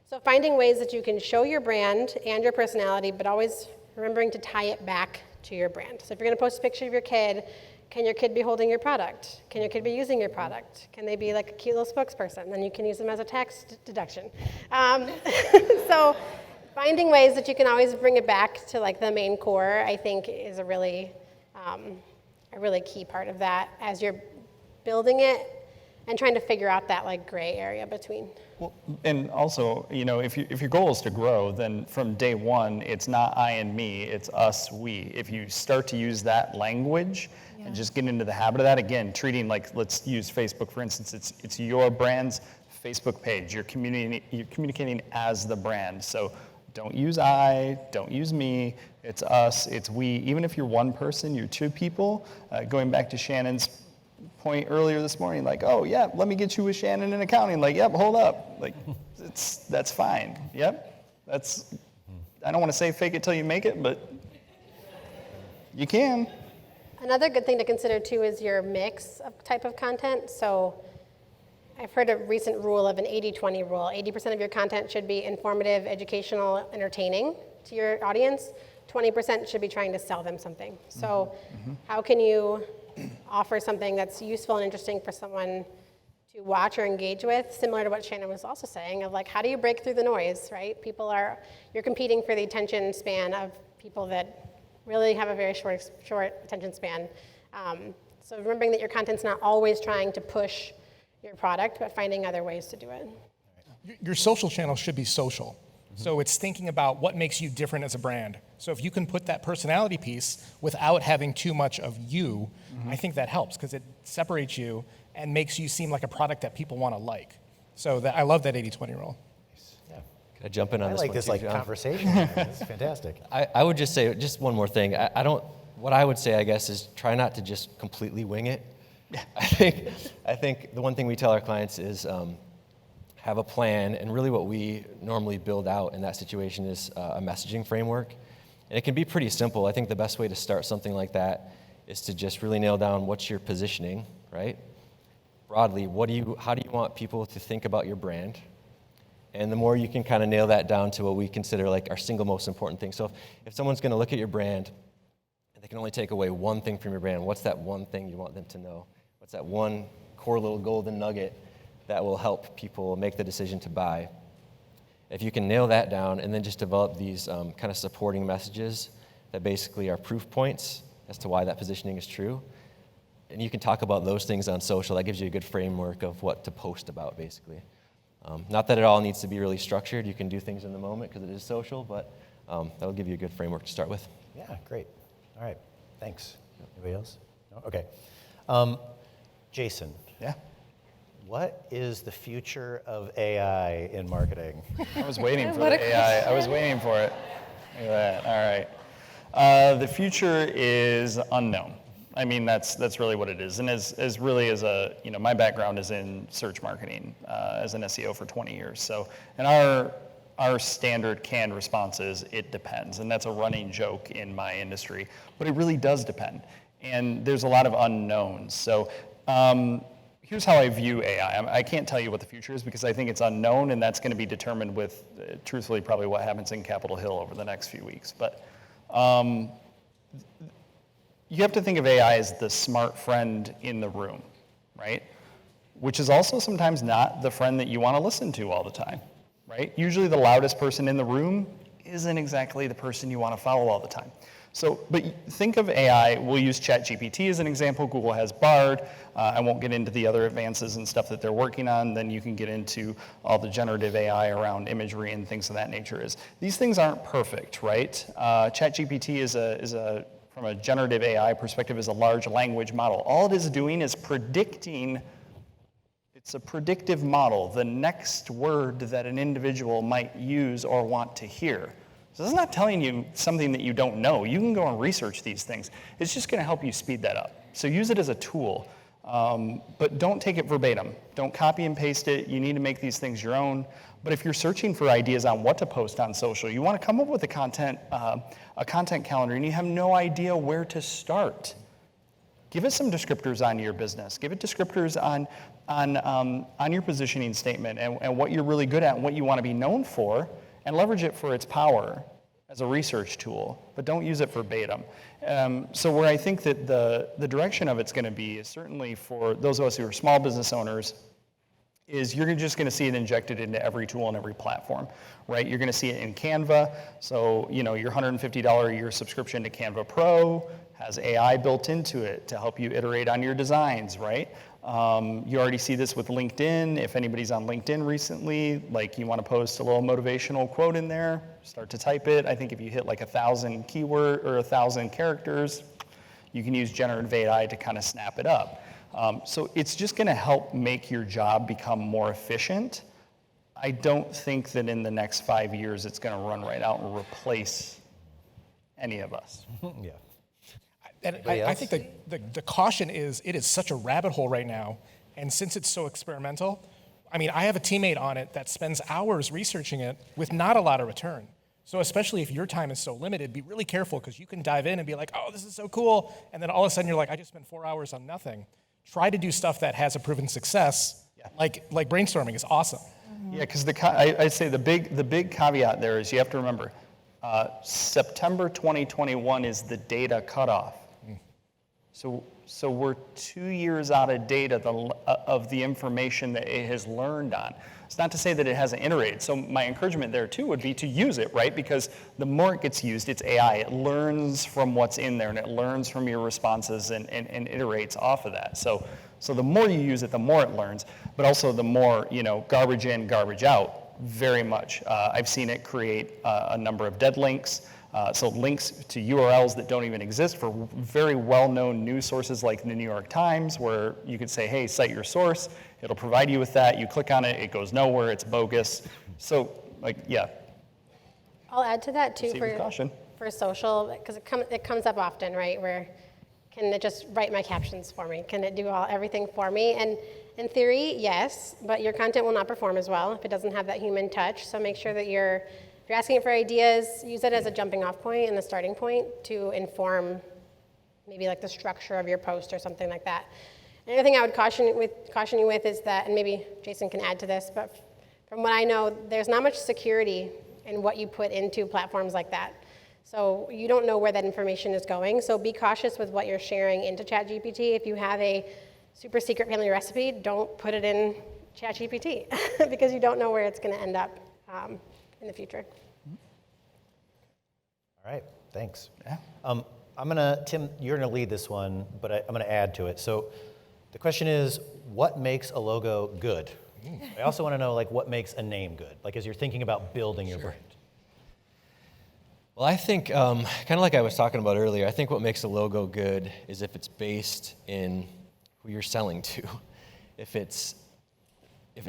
So finding ways that you can show your brand and your personality, but always remembering to tie it back to your brand. So if you're going to post a picture of your kid, can your kid be holding your product? Can your kid be using your product? Can they be like a cute little spokesperson? Then you can use them as a tax deduction. So finding ways that you can always bring it back to like the main core, I think, is a really key part of that as you're building it and trying to figure out that like gray area between. well, and also, you know, if your goal is to grow, then from day one, it's not I and me, it's us, we. If you start to use that language and just get into the habit of that, again, treating like, let's use Facebook for instance, it's your brand's Facebook page. You're communicating as the brand. So don't use I, don't use me, it's us, it's we. Even if you're one person, you're two people. Going back to Shannon's point earlier this morning, like, oh yeah, let me get you with Shannon in accounting. Like, yep, hold up. Like, that's fine. Yep, I don't want to say fake it till you make it, but you can. Another good thing to consider too is your mix of type of content. So I've heard a recent rule of an 80-20 rule. 80% of your content should be informative, educational, entertaining to your audience. 20% should be trying to sell them something. So how can you offer something that's useful and interesting for someone to watch or engage with, similar to what Shannon was also saying, of like, how do you break through the noise, right? You're competing for the attention span of people that really have a very short attention span. So remembering that your content's not always trying to push your product, but finding other ways to do it. Your social channel should be social, So it's thinking about what makes you different as a brand. So if you can put that personality piece without having too much of you, I think that helps because it separates you and makes you seem like a product that people want to like. So I love that 80-20 rule. Can I jump in on I this like one this too, like John? conversation. This is fantastic. I would just say just one more thing. What I would say, I guess, is try not to just completely wing it. I think the one thing we tell our clients is have a plan, and really what we normally build out in that situation is a messaging framework. And it can be pretty simple. I think the best way to start something like that is to just really nail down what's your positioning, right? Broadly, how do you want people to think about your brand? And the more you can kind of nail that down to what we consider like our single most important thing. So if someone's going to look at your brand, and they can only take away one thing from your brand, what's that one thing you want them to know? What's that one core little golden nugget that will help people make the decision to buy? If you can nail that down and then just develop these kind of supporting messages that basically are proof points as to why that positioning is true, and you can talk about those things on social, that gives you a good framework of what to post about, basically. Not that it all needs to be really structured. You can do things in the moment because it is social, but that'll give you a good framework to start with. Yeah, great. All right, thanks. Anybody else? No? Okay. Jason. Yeah. What is the future of AI in marketing? I was waiting for the AI. I was waiting for it. Look at that. All right. The future is unknown. I mean, that's really what it is. And as really as a, my background is in search marketing as an SEO for 20 years. So, and our standard canned response is, it depends. And that's a running joke in my industry, but it really does depend. And there's a lot of unknowns. So here's how I view AI. I can't tell you what the future is because I think it's unknown, and that's going to be determined with, truthfully, probably what happens in Capitol Hill over the next few weeks. But you have to think of AI as the smart friend in the room, right? Which is also sometimes not the friend that you want to listen to all the time, right? Usually the loudest person in the room isn't exactly the person you want to follow all the time. So, but think of AI, we'll use ChatGPT as an example. Google has Bard. I won't get into the other advances and stuff that they're working on. Then you can get into all the generative AI around imagery and things of that nature. These things aren't perfect, right? ChatGPT is from a generative AI perspective, is a large language model. All it is doing is predicting, it's a predictive model, the next word that an individual might use or want to hear. So it's not telling you something that you don't know. You can go and research these things. It's just going to help you speed that up. So use it as a tool, but don't take it verbatim. Don't copy and paste it. You need to make these things your own. But if you're searching for ideas on what to post on social, you want to come up with a content calendar, and you have no idea where to start. Give it some descriptors on your business. Give it descriptors on your positioning statement and what you're really good at and what you want to be known for, and leverage it for its power as a research tool, but don't use it verbatim. So where I think that the direction of it's going to be is certainly for those of us who are small business owners, is you're just going to see it injected into every tool and every platform, right? You're going to see it in Canva. So, your $150 a year subscription to Canva Pro has AI built into it to help you iterate on your designs, right? You already see this with LinkedIn. If anybody's on LinkedIn recently, like you want to post a little motivational quote in there, start to type it. I think if you hit like 1,000 keyword or 1,000 characters, you can use generative AI to kind of snap it up. So it's just going to help make your job become more efficient. I don't think that in the next 5 years it's going to run right out and replace any of us. Yeah. And I think the caution is it is such a rabbit hole right now, and since it's so experimental, I mean, I have a teammate on it that spends hours researching it with not a lot of return. So especially if your time is so limited, be really careful because you can dive in and be like, oh, this is so cool, and then all of a sudden you're like, I just spent 4 hours on nothing. Try to do stuff that has a proven success, like brainstorming is awesome. Yeah, because I'd say the big caveat there is you have to remember, September 2021 is the data cutoff. So we're 2 years out of data of the information that it has learned on. It's not to say that it hasn't iterated. So my encouragement there too would be to use it, right? Because the more it gets used, it's AI. It learns from what's in there, and it learns from your responses and iterates off of that. So the more you use it, the more it learns, but also the more, garbage in, garbage out very much. I've seen it create a number of dead links, so links to URLs that don't even exist for very well-known news sources like the New York Times, where you could say, hey, cite your source. It'll provide you with that. You click on it, it goes nowhere, it's bogus. So, like, yeah. I'll add to that too Proceed with caution. for social, because it comes up often, right? Where can it just write my captions for me? Can it do everything for me? And in theory, yes, but your content will not perform as well if it doesn't have that human touch. So make sure that if you're asking it for ideas, use it as a jumping off point and the starting point to inform maybe like the structure of your post or something like that. Another thing I would caution you with is that, and maybe Jason can add to this, but from what I know, there's not much security in what you put into platforms like that. So you don't know where that information is going. So be cautious with what you're sharing into ChatGPT. If you have a super secret family recipe, don't put it in ChatGPT because you don't know where it's going to end up in the future. All right, thanks. Yeah. Tim, you're gonna lead this one, but I'm gonna add to it. So the question is, what makes a logo good? I also wanna know, like, what makes a name good? Like, as you're thinking about building your brand. Well, I think, kind of like I was talking about earlier, I think what makes a logo good is if it's based in who you're selling to. If it's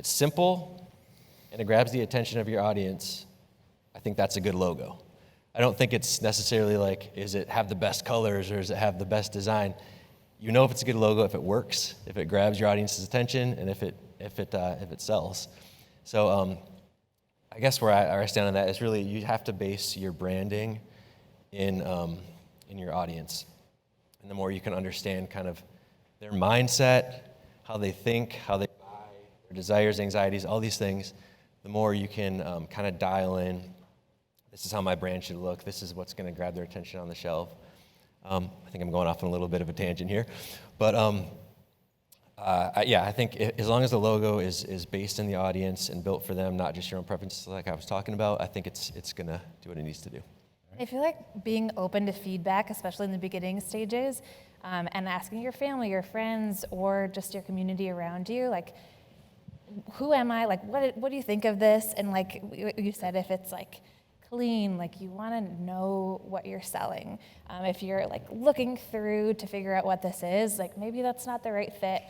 simple and it grabs the attention of your audience, I think that's a good logo. I don't think it's necessarily like, is it have the best colors or does it have the best design? You know if it's a good logo if it works, if it grabs your audience's attention, and if it sells. So I guess where I stand on that is really you have to base your branding in your audience, and the more you can understand kind of their mindset, how they think, how they buy, their desires, anxieties, all these things, the more you can kind of dial in. This is how my brand should look. This is what's going to grab their attention on the shelf. I think I'm going off on a little bit of a tangent here, but I think as long as the logo is based in the audience and built for them, not just your own preferences like I was talking about, I think it's going to do what it needs to do. I feel like being open to feedback, especially in the beginning stages, and asking your family, your friends, or just your community around you, like, who am I? Like, what do you think of this? And like you said, if it's like clean, like you want to know what you're selling. If you're like looking through to figure out what this is, like maybe that's not the right fit.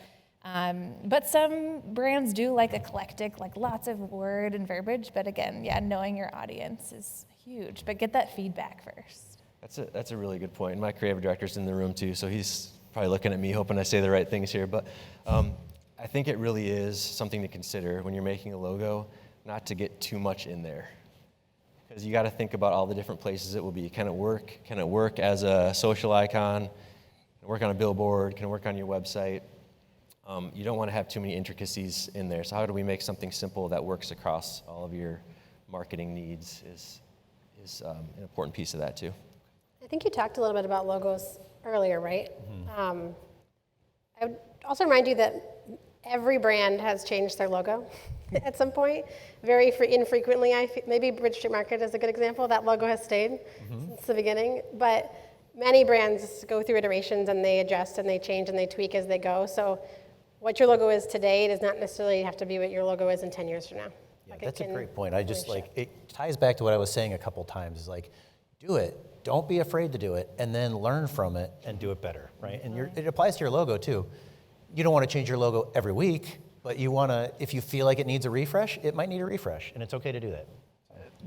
But some brands do like eclectic, like lots of word and verbiage. But again, yeah, knowing your audience is huge. But get that feedback first. That's a really good point. And my creative director's in the room too, so he's probably looking at me hoping I say the right things here. But I think it really is something to consider when you're making a logo, not to get too much in there. Because you got to think about all the different places it will be. Can it work? Can it work as a social icon? Can it work on a billboard? Can it work on your website? You don't want to have too many intricacies in there. So how do we make something simple that works across all of your marketing needs is an important piece of that too. I think you talked a little bit about logos earlier, right? Mm-hmm. I would also remind you that every brand has changed their logo at some point, very infrequently. Maybe Meijer Market is a good example. That logo has stayed since the beginning, but many brands go through iterations and they adjust and they change and they tweak as they go. So what your logo is today does not necessarily have to be what your logo is in 10 years from now. Yeah, that's a great point. I just like, it ties back to what I was saying a couple times, is like, do it. Don't be afraid to do it, and then learn from it and do it better, right? And it applies to your logo too. You don't want to change your logo every week, but you want to, if you feel like it needs a refresh, it might need a refresh, and it's okay to do that.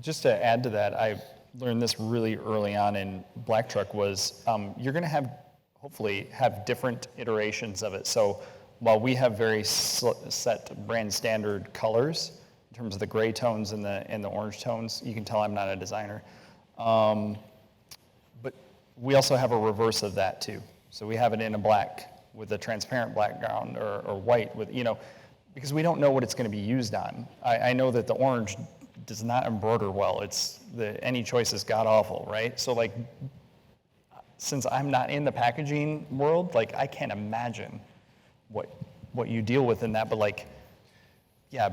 Just to add to that, I learned this really early on in Black Truck was you're going to hopefully have different iterations of it. So while we have very set brand standard colors in terms of the gray tones and the orange tones, you can tell I'm not a designer. But we also have a reverse of that too. So we have it in a black with a transparent background or white with, because we don't know what it's going to be used on. I know that the orange does not embroider well. Any choice is god awful, right? So like, since I'm not in the packaging world, like I can't imagine what you deal with in that, but like, yeah,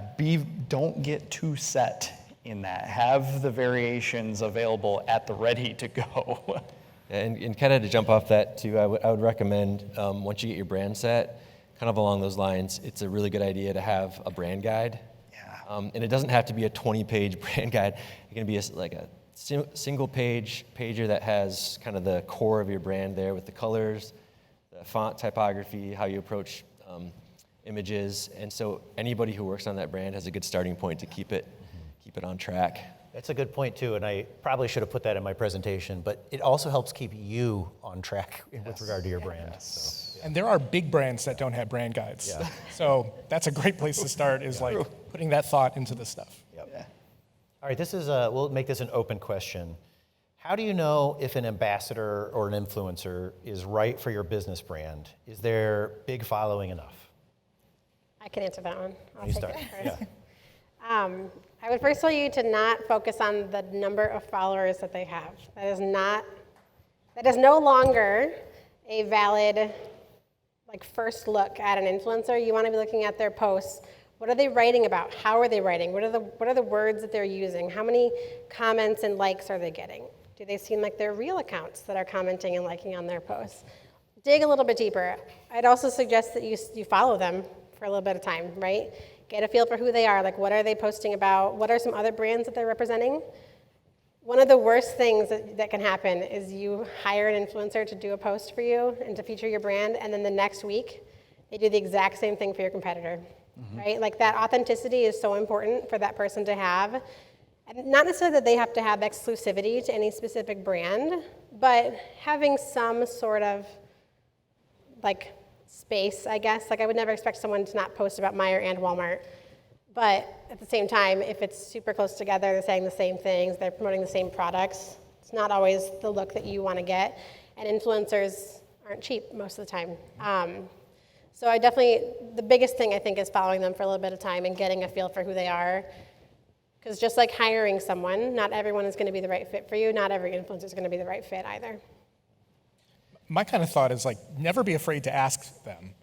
don't get too set in that. Have the variations available at the ready to go. And kind of to jump off that too, I would recommend once you get your brand set, kind of along those lines, it's a really good idea to have a brand guide. Yeah. And it doesn't have to be a 20-page brand guide. It can be like a single pager that has kind of the core of your brand there with the colors, the font typography, how you approach images. And so anybody who works on that brand has a good starting point to keep it on track. That's a good point too, and I probably should have put that in my presentation, but it also helps keep you on track with regard to your brand. So, And there are big brands that don't have brand guides. Yeah. So that's a great place to start, is like putting that thought into this stuff. yep. All right, this is we'll make this an open question. How do you know if an ambassador or an influencer is right for your business brand? Is their big following enough? I can answer that one. I'll You take start. it first. Yeah. I would first tell you to not focus on the number of followers that they have. That is no longer a valid first look at an influencer. You want to be looking at their posts. What are they writing about? How are they writing? What are the words that they're using? How many comments and likes are they getting? Do they seem like they're real accounts that are commenting and liking on their posts? Dig a little bit deeper. I'd also suggest that you follow them for a little bit of time, right? Get a feel for who they are. Like, what are they posting about? What are some other brands that they're representing? One of the worst things that can happen is you hire an influencer to do a post for you and to feature your brand, and then the next week, they do the exact same thing for your competitor, right? Like, that authenticity is so important for that person to have. And not necessarily that they have to have exclusivity to any specific brand, but having some sort of, space, I guess. I would never expect someone to not post about Meijer and Walmart. But at the same time, if it's super close together, they're saying the same things, they're promoting the same products, it's not always the look that you want to get. And influencers aren't cheap most of the time. So the biggest thing I think is following them for a little bit of time and getting a feel for who they are. Because just like hiring someone, not everyone is going to be the right fit for you. Not every influencer is going to be the right fit either. My kind of thought is never be afraid to ask them.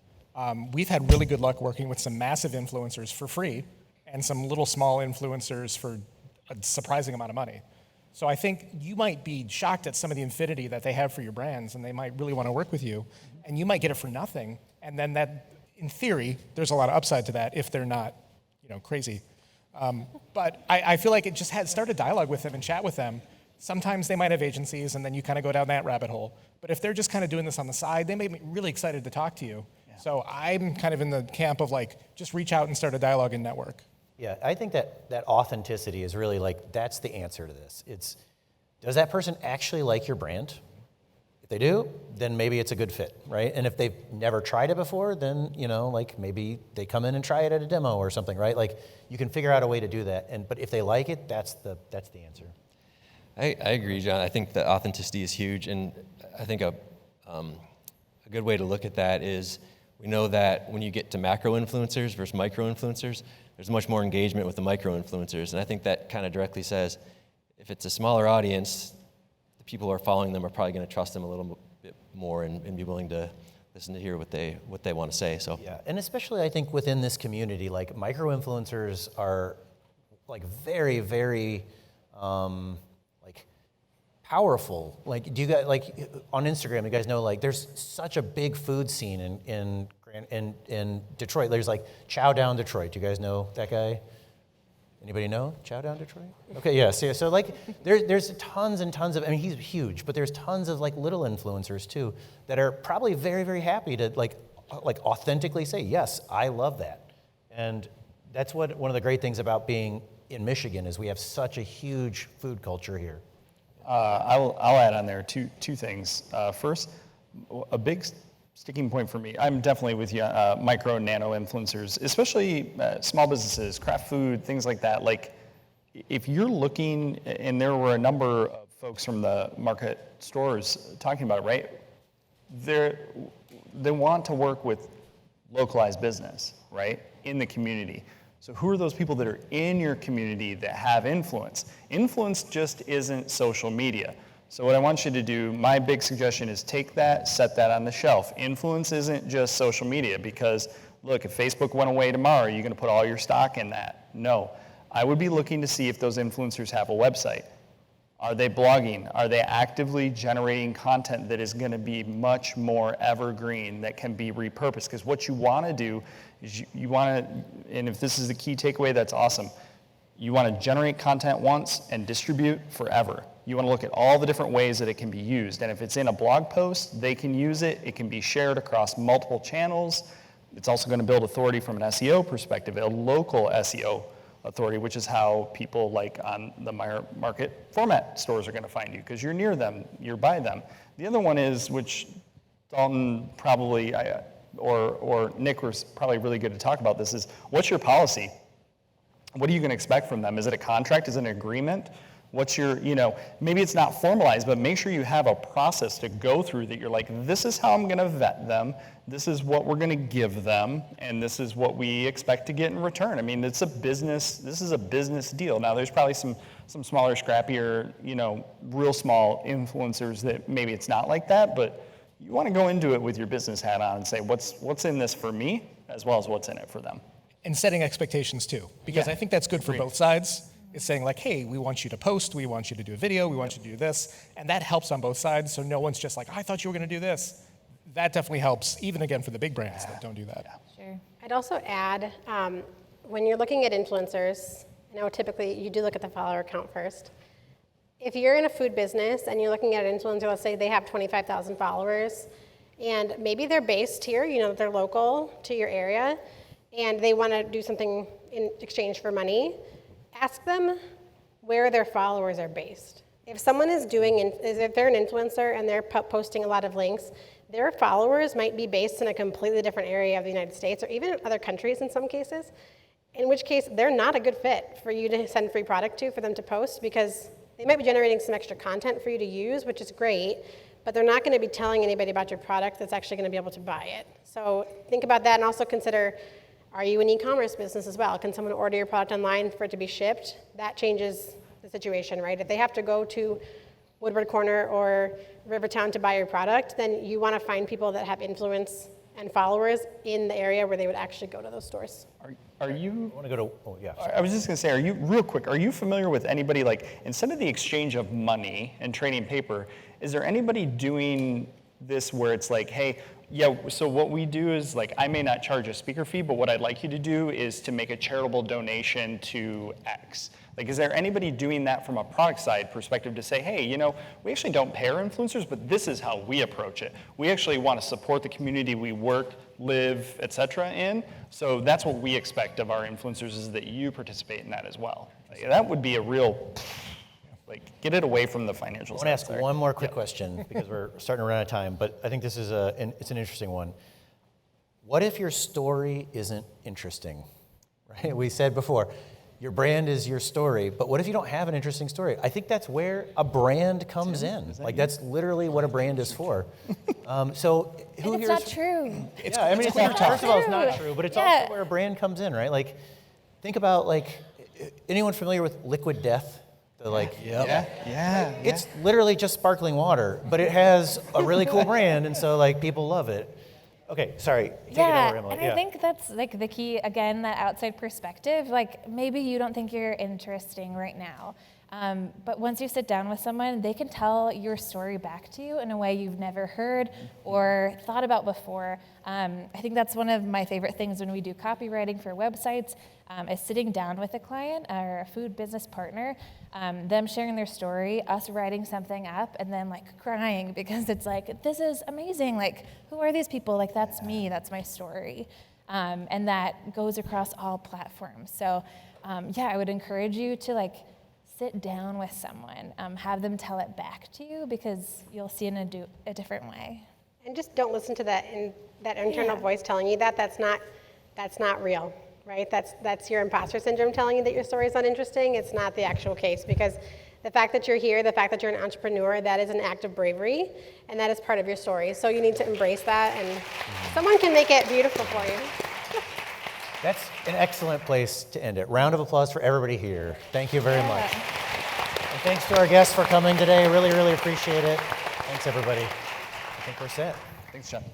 We've had really good luck working with some massive influencers for free and some little small influencers for a surprising amount of money. So I think you might be shocked at some of the affinity that they have for your brands, and they might really want to work with you, and you might get it for nothing. And then that, in theory, there's a lot of upside to that if they're not, crazy. But I feel like it just start a dialogue with them and chat with them. Sometimes they might have agencies, and then you kind of go down that rabbit hole. But if they're just kind of doing this on the side, they may be really excited to talk to you. Yeah. So I'm kind of in the camp of just reach out and start a dialogue and network. Yeah, I think that authenticity is really that's the answer to this. It's, does that person actually like your brand? If they do, then maybe it's a good fit, right? And if they've never tried it before, then, maybe they come in and try it at a demo or something, right? You can figure out a way to do that. But if they like it, that's the answer. I agree, John. I think the authenticity is huge, and I think a good way to look at that is we know that when you get to macro influencers versus micro influencers, there's much more engagement with the micro influencers, and I think that kind of directly says if it's a smaller audience, the people who are following them are probably going to trust them a little bit more and be willing to listen to hear what they want to say. So yeah, and especially I think within this community, micro influencers are very, very powerful. Do you guys on Instagram? You guys know there's such a big food scene in Detroit. There's Chow Down Detroit. Do you guys know that guy? Anybody know Chow Down Detroit? Okay, yeah. So there's tons and tons of. I mean, he's huge, but there's tons of little influencers too that are probably very, very happy to authentically say yes, I love that, and that's one of the great things about being in Michigan is we have such a huge food culture here. I'll add on there two things. First, a big sticking point for me, I'm definitely with you, micro and nano influencers, especially small businesses, craft food, things like that. If you're looking, and there were a number of folks from the market stores talking about it, right? They want to work with localized business, right, in the community. So who are those people that are in your community that have influence? Influence just isn't social media. So what I want you to do, my big suggestion is take that, set that on the shelf. Influence isn't just social media because, look, if Facebook went away tomorrow, are you going to put all your stock in that? No. I would be looking to see if those influencers have a website. Are they blogging? Are they actively generating content that is going to be much more evergreen, that can be repurposed? Because what you want to do is you want to, and if this is the key takeaway, that's awesome. You want to generate content once and distribute forever. You want to look at all the different ways that it can be used. And if it's in a blog post, they can use it. It can be shared across multiple channels. It's also going to build authority from an SEO perspective, a local SEO authority, which is how people like on the Meijer Market Format stores are going to find you, because you're near them, you're by them. The other one is, which Daltyn probably, or Nick was probably really good to talk about this, is what's your policy? What are you going to expect from them? Is it a contract? Is it an agreement? What's your, maybe it's not formalized, but make sure you have a process to go through that you're like, this is how I'm going to vet them, this is what we're going to give them, and this is what we expect to get in return. I mean, it's a business, this is a business deal. Now, there's probably some smaller, scrappier, real small influencers that maybe it's not like that, but you want to go into it with your business hat on and say, what's in this for me, as well as what's in it for them. And setting expectations too, because I think that's good for both sides. It's saying like, hey, we want you to post, we want you to do a video, we want you to do this, and that helps on both sides, so no one's just like, I thought you were going to do this. That definitely helps, even again for the big brands that don't do that. Sure. I'd also add, when you're looking at influencers, typically you do look at the follower count first. If you're in a food business and you're looking at an influencer, let's say they have 25,000 followers, and maybe they're based here, they're local to your area, and they want to do something in exchange for money, ask them where their followers are based. If someone if they're an influencer and they're posting a lot of links, their followers might be based in a completely different area of the United States or even other countries in some cases, in which case they're not a good fit for you to send free product to, for them to post, because they might be generating some extra content for you to use, which is great, but they're not going to be telling anybody about your product that's actually going to be able to buy it. So think about that, and also consider, are you an e-commerce business as well? Can someone order your product online for it to be shipped? That changes the situation, right? If they have to go to Woodward Corner or Rivertown to buy your product, then you want to find people that have influence and followers in the area where they would actually go to those stores. Are you? I want to go to, oh yeah. I was just going to say, are you familiar with anybody, like, instead of the exchange of money and trading paper, is there anybody doing this where it's like, hey, yeah, so what we do is, like, I may not charge a speaker fee, but what I'd like you to do is to make a charitable donation to X. Like, is there anybody doing that from a product side perspective to say, hey, we actually don't pay our influencers, but this is how we approach it. We actually want to support the community we work, live, et cetera, in. So that's what we expect of our influencers, is that you participate in that as well. Like, that would be a real, get it away from the financial side. I want to ask one more quick question because we're starting to run out of time, but I think this is it's an interesting one. What if your story isn't interesting? Right? We said before, your brand is your story, but what if you don't have an interesting story? I think that's where a brand comes in. That's literally what a brand is for. So who And it's here's not true. It's not, first of all, it's not true, but it's also where a brand comes in, right? Like, think about, anyone familiar with Liquid Death? It's literally just sparkling water, but it has a really cool brand, and so people love it. Okay, sorry. Take it over, Emily. And I think that's the key, again, that outside perspective. Maybe you don't think you're interesting right now, but once you sit down with someone, they can tell your story back to you in a way you've never heard or thought about before. I think that's one of my favorite things when we do copywriting for websites, is sitting down with a client or a food business partner, them sharing their story, us writing something up, and then crying because it's this is amazing. Who are these people? That's me, that's my story. And that goes across all platforms. So I would encourage you to sit down with someone, have them tell it back to you, because you'll see it in a different way. And just don't listen to that internal voice telling you that's not real, right? That's your imposter syndrome telling you that your story is uninteresting. It's not the actual case, because the fact that you're here, the fact that you're an entrepreneur, that is an act of bravery, and that is part of your story. So you need to embrace that, and someone can make it beautiful for you. That's an excellent place to end it. Round of applause for everybody here. Thank you very much. And thanks to our guests for coming today. Really, really appreciate it. Thanks, everybody. I think we're set. Thanks, John.